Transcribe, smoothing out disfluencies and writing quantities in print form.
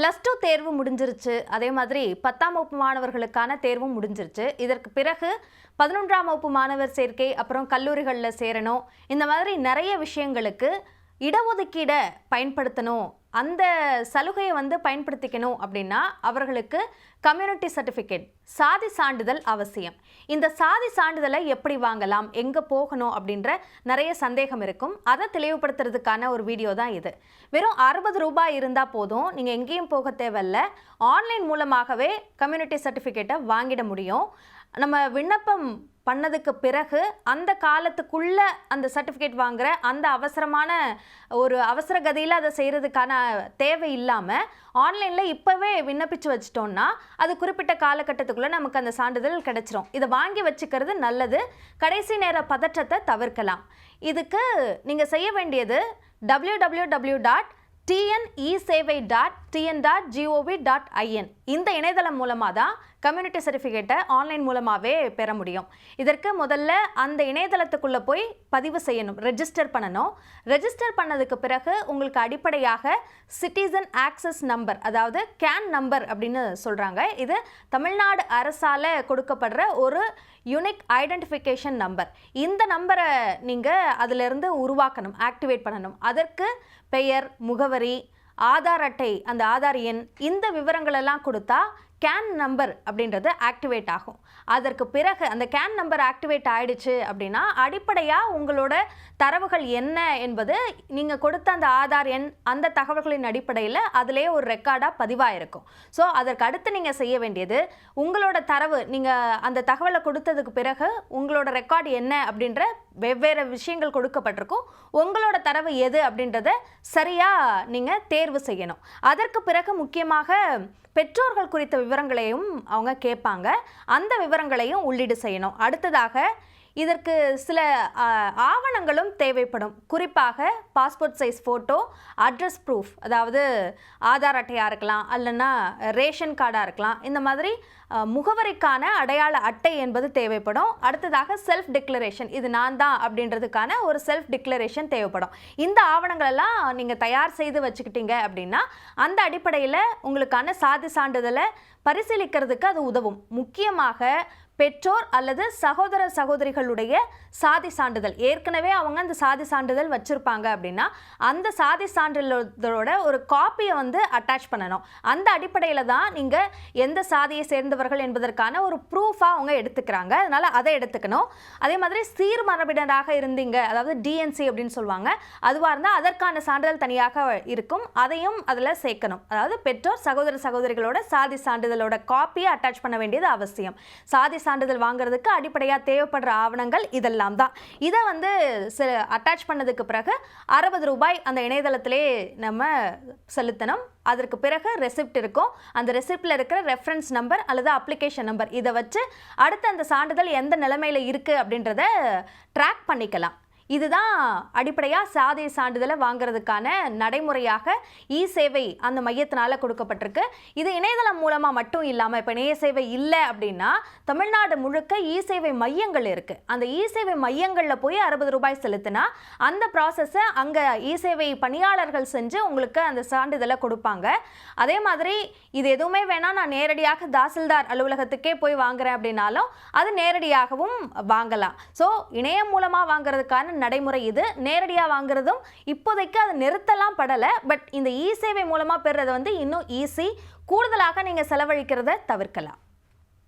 +2 தேர்வு முடிஞ்சிருச்சு. அதே மாதிரி 10ஆம் வகுப்பு மாணவர்களுக்கான தேர்வும் முடிஞ்சிருச்சு. இதற்கு பிறகு 11ஆம் வகுப்பு மாணவர் சேர்க்கை, அப்புறம் கல்லூரிகளில் சேரணும். இந்த மாதிரி நிறைய விஷயங்களுக்கு இடஒதுக்கீடை பயன்படுத்தணும், அந்த சலுகையை பயன்படுத்திக்கணும் அப்படின்னா அவர்களுக்கு கம்யூனிட்டி சர்டிஃபிகேட், சாதி சான்றிதழ் அவசியம். இந்த சாதி சான்றிதழை எப்படி வாங்கலாம், எங்கே போகணும் அப்படின்ற நிறைய சந்தேகம் இருக்கும். அதை தெளிவுபடுத்துறதுக்கான ஒரு வீடியோ தான் இது. வெறும் 60 ரூபாய் இருந்தால் போதும், நீங்கள் எங்கேயும் போக தேவையில்லை. ஆன்லைன் மூலமாகவே கம்யூனிட்டி சர்டிஃபிகேட்டை வாங்கிட முடியும். நம்ம விண்ணப்பம் பண்ணதுக்கு பிறகு அந்த காலத்துக்குள்ள அந்த சர்டிஃபிகேட் வாங்குற அந்த அவசரமான ஒரு அவசர கதியில் அதை செய்கிறதுக்கான தேவை இல்லாமல் ஆன்லைனில் இப்போவே விண்ணப்பிச்சு வச்சிட்டோம்னா அது குறிப்பிட்ட காலகட்டத்துக்குள்ளே நமக்கு அந்த சான்றிதழ் கிடைச்சிரும். இதை வாங்கி வச்சுக்கிறது நல்லது. கடைசி நேர பதற்றத்தை தவிர்க்கலாம். இதுக்கு நீங்கள் செய்ய வேண்டியது www.tnesevai.tn.gov.in இந்த இணையதளம் மூலமாக தான் கம்யூனிட்டி சர்டிஃபிகேட்டை ஆன்லைன் மூலமாகவே பெற முடியும். இதற்கு முதல்ல அந்த இணையதளத்துக்குள்ளே போய் பதிவு செய்யணும், ரெஜிஸ்டர் பண்ணணும். ரெஜிஸ்டர் பண்ணதுக்கு பிறகு உங்களுக்கு அடிப்படையாக சிட்டிசன் ஆக்சஸ் நம்பர், அதாவது கேன் நம்பர் அப்படின்னு சொல்கிறாங்க. இது தமிழ்நாடு அரசால் கொடுக்கப்படுற ஒரு யூனிக் ஐடென்டிஃபிகேஷன் நம்பர். இந்த நம்பரை நீங்கள் அதிலிருந்து உருவாக்கணும், ஆக்டிவேட் பண்ணணும். அதற்கு பெயர், முகவரி, ஆதார் அட்டை, அந்த ஆதார் எண், இந்த விவரங்களெல்லாம் கொடுத்தா கேன் நம்பர் அப்படின்றது ஆக்டிவேட் ஆகும். அதற்கு பிறகு அந்த கேன் நம்பர் ஆக்டிவேட் ஆகிடுச்சு அப்படின்னா அடிப்படையாக உங்களோட தரவுகள் என்ன என்பது நீங்கள் கொடுத்த அந்த ஆதார் எண், அந்த தகவல்களின் அடிப்படையில் அதிலே ஒரு ரெக்கார்டாக பதிவாயிருக்கும். ஸோ அதற்கு அடுத்து நீங்கள் செய்ய வேண்டியது, உங்களோட தரவு, நீங்கள் அந்த தகவலை கொடுத்ததுக்கு பிறகு உங்களோட ரெக்கார்டு என்ன அப்படின்ற வெவ்வேறு விஷயங்கள் கொடுக்கப்பட்டிருக்கும். உங்களோட தரவு எது அப்படின்றத சரியாக நீங்கள் தேர்வு செய்யணும். அதற்கு பிறகு முக்கியமாக பெற்றோர்கள் குறித்த விவரங்களையும் அவங்க கேட்பாங்க. அந்த விவரங்களையும் உள்ளீடு செய்யணும். அடுத்ததாக இதற்கு சில ஆவணங்களும் தேவைப்படும். குறிப்பாக passport size photo, address proof, அதாவது ஆதார் அட்டையாக இருக்கலாம், இல்லைன்னா ரேஷன் கார்டாக இருக்கலாம். இந்த மாதிரி முகவரிக்கான அடையாள அட்டை என்பது தேவைப்படும். அடுத்ததாக செல்ஃப் டிக்ளரேஷன், இது நான் தான் அப்படின்றதுக்கான ஒரு செல்ஃப் டிக்ளரேஷன் தேவைப்படும். இந்த ஆவணங்களெல்லாம் நீங்கள் தயார் செய்து வச்சுக்கிட்டீங்க அப்படின்னா அந்த அடிப்படையில் உங்களுக்கான சாதி சான்றிதழை பரிசீலிக்கிறதுக்கு அது உதவும். முக்கியமாக பெற்றோர் அல்லது சகோதர சகோதரிகளுடைய சாதி சான்றிதழ், ஏற்கனவே அவங்க அந்த சாதி சான்றிதழ் வச்சுருப்பாங்க அப்படின்னா அந்த சாதி சான்றிதழோட ஒரு காப்பியை அட்டாச் பண்ணணும். அந்த அடிப்படையில் தான் நீங்கள் எந்த சாதியை சேர்ந்தவர்கள் என்பதற்கான ஒரு ப்ரூஃபாக அவங்க எடுத்துக்கிறாங்க. அதனால் அதை எடுத்துக்கணும். அதே மாதிரி சீர்மரபினராக இருந்தீங்க, அதாவது டிஎன்சி அப்படின்னு சொல்லுவாங்க, அதுவாக இருந்தால் அதற்கான சான்றிதழ் தனியாக இருக்கும், அதையும் அதில் சேர்க்கணும். அதாவது பெற்றோர் சகோதர சகோதரிகளோட சாதி சான்றிதழோட காப்பியை அட்டாச் பண்ண வேண்டியது அவசியம். சாதி சான்றிதழ் வாங்குறதுக்கு அடிப்படையாக தேவைப்படுற ஆவணங்கள் இதெல்லாம் தான். இதை அட்டாச் பண்ணதுக்கு பிறகு 60 ரூபாய் அந்த இணையதளத்திலே நம்ம செலுத்தணும். அதற்கு பிறகு ரெசிப்ட் இருக்கும். அந்த ரெசிப்டில் இருக்கிற ரெஃபரன்ஸ் நம்பர் அல்லது அப்ளிகேஷன் நம்பர், இதை வச்சு அடுத்து அந்த சான்றிதழ் எந்த நிலைமையில் இருக்குது அப்படின்றத ட்ராக் பண்ணிக்கலாம். இதுதான் அடிப்படையாக சாதி சான்றிதழை வாங்குறதுக்கான நடைமுறையாக இ-சேவை அந்த மையத்தினால் கொடுக்கப்பட்டிருக்கு. இது இணையதளம் மூலமாக மட்டும் இல்லாமல், இப்போ இணைய-சேவை இல்லை அப்படின்னா தமிழ்நாடு முழுக்க இ-சேவை மையங்கள் இருக்குது. அந்த இ-சேவை மையங்களில் போய் 60 ரூபாய் செலுத்தினா அந்த ப்ராசஸை அங்கே இ-சேவை பணியாளர்கள் செஞ்சு உங்களுக்கு அந்த சான்றிதழை கொடுப்பாங்க. அதே மாதிரி இது எதுவுமே வேணால் நான் நேரடியாக தாசில்தார் அலுவலகத்துக்கே போய் வாங்குறேன் அப்படின்னாலும் அது நேரடியாகவும் வாங்கலாம். ஸோ இணையம் மூலமாக வாங்குறதுக்கான நடைமுறை இது. நேரடியாக வாங்குறதும் இப்போதைக்கு அது நிறுத்தலாம் படலை. பட் இந்த இ-சேவை மூலமாக பெறுறது இன்னும் ஈஸி. கூடுதலாக நீங்கள் செலவழிக்கிறத தவிர்க்கலாம்.